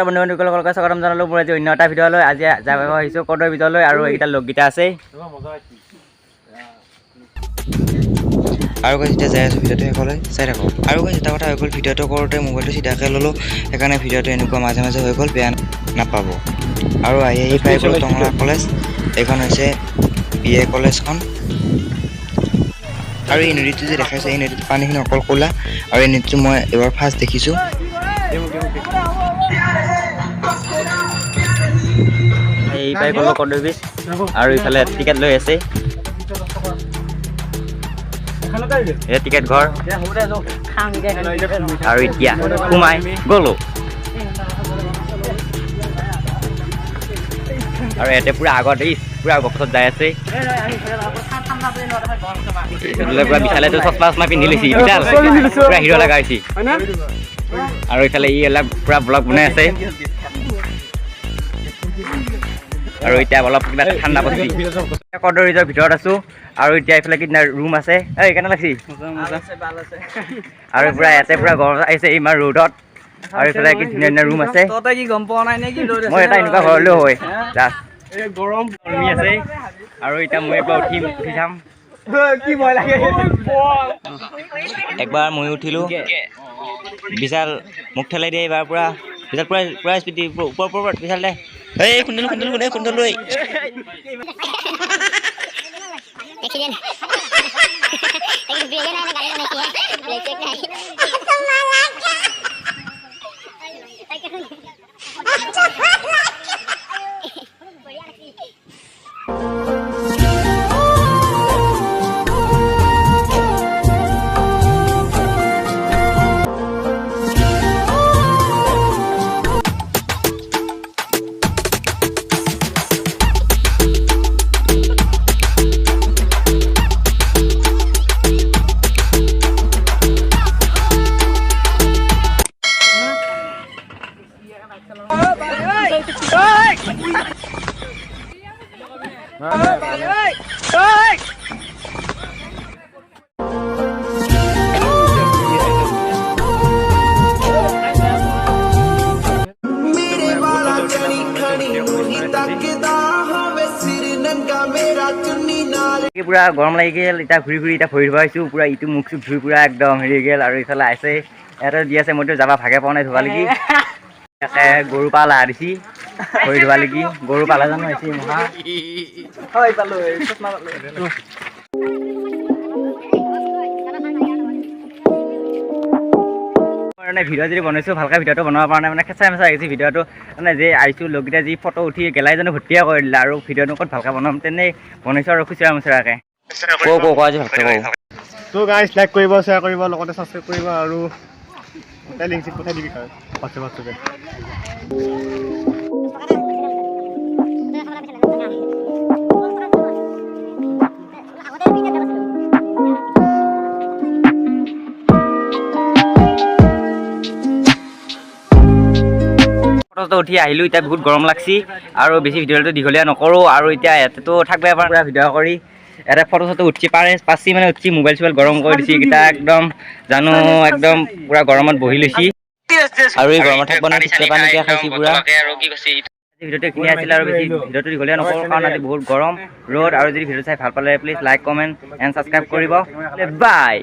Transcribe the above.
বন্ধু বান্ধৱীসকলক স্বাগতম জনালোঁ মোৰ আজি অন্য এটা ভিডিঅ'লৈ। আজি যাব আহিছোঁ কদৰ ভিডিঅ'লৈ আৰু এইকেইটা লগকেইটা আছেই। আৰু গাইজ এতিয়া যাই আছোঁ ভিডিঅ'টো শেষলৈ চাই থাকক। আৰু গাইজ এটা কথা হৈ গ'ল, ভিডিঅ'টো কৰোঁতে মোবাইলটো চিধাকৈ ল'লোঁ, সেইকাৰণে ভিডিঅ'টো এনেকুৱা মাজে মাজে হৈ গ'ল, বেয়া নাপাব। আৰু আহি পাই গ'ল টঙলা কলেজ। এইখন হৈছে BA কলেজখন। আৰু এই নদীটো যে দেখাইছে, এই নদীটোৰ পানীখিনি অকল ক'লা, আৰু এই নদীটো মই এবাৰ ফাৰ্ষ্ট দেখিছোঁ। এই পাই গ'লোঁ কদৰ ব্ৰিজ আৰু ইফালে টিকেট লৈ আছে। এই টিকেট ঘৰ আৰু এতিয়া সোমাই গ'লোঁ আৰু ইয়াতে পুৰা আগত এই পুৰা গছত যাই আছে। পুৰা বিশালেতো চশমা চশমা পিন্ধি লৈছে, বিশাল পুৰা হিৰ' লগা হৈছে। আৰু ইফালে ই অলপ পুৰা ব্লগ বনাই আছে আৰু এতিয়া অলপ কিবা ঠাণ্ডা পৰিছে। কদৰ ৰিজৰ ভিতৰত আছোঁ আৰু এতিয়া এইফালে কিনা ৰুম আছে। এই কেনে লাগছি আৰু পুৰা ইয়াতে পুৰা গৰম আহিছে ইমান ৰ'দত। আৰু এইফালে কি ধুনীয়া ধুনীয়া ৰুম আছে। কি গম পোৱা নাই নেকি? মই এটা এনেকুৱা ঘৰলৈ হয় গৰমি আছে। আৰু এতিয়া মই একবাৰ উঠি চাম। কি ভয় লাগে। একবাৰ ময়ো উঠিলোঁ, বিশাল মোক ঠেলাই দিয়ে এইবাৰ পুৰা। বিশাল পুৰা স্পীড ওপৰত বিশাল দে। এই কুন্দলো পুৰা গৰম লাগি গ'ল। এতিয়া ঘূৰি এতিয়া ভৰি ধুৱা হৈছোঁ পুৰা। ইটো মুখ চুখ ধুই পুৰা একদম হেৰি হৈ গ'ল। আৰু ইফালে আছে ইয়াতে দি আছে, মইতো যাবা ভাগে পোৱা নাই ধুবা লাগি। গৰু পাল দিছি ভৰি ধুবা লাগি। গৰু পালা জানো আহিছে মহা মানে ভিডিঅ' যদি বনাইছোঁ ভালকৈ ভিডিঅ'টো বনাব পৰা নাই, মানে খেঁচা মেচা আহিছে ভিডিঅ'টো। মানে যে আহিছোঁ লগকেইটা যি ফটো উঠি গেলাইজনে ভৰ্তিয়ে কৰি দিলে আৰু ভিডিঅ'টো ক'ত ভালকৈ বনাম তেনেই বনাইছোঁ আৰু খুচুৰা মুচুৰাকৈ। আজি ভালকৈ কওঁ তো গাইজ লাইক কৰিব, শ্বেয়াৰ কৰিব, লগতে ছাবস্ক্ৰাইব কৰিব আৰু লিংক চিংক পঠাই দিবি হোৱাটছএপত। ফটো উঠি আহিলোঁ, এতিয়া বহুত গৰম লাগছি আৰু বেছি ভিডিঅ'টো দীঘলীয়া নকৰোঁ। আৰু এতিয়া ইয়াতেতো থাকবে এবাৰ পুৰা ভিডিঅ' কৰি ইয়াতে ফটো চটো উঠি পাঁচি মানে উঠি মোবাইল চোবাইল গৰম কৰি দিছে এইকেইটা একদম জানো একদম পুৰা গৰমত বহি লৈছি। আৰু এই গৰমত থাকিব নাই, পানীকে খাইছি পুৰা। ভিডিঅ'টো এইখিনি আছিল আৰু বেছি ভিডিঅ'টো দীঘলীয়া নকৰোঁ কাৰণ আজি বহুত গৰম ৰ'দ। আৰু যদি ভিডিঅ' চাই ভাল পালে please like comment and subscribe কৰিব। বাই।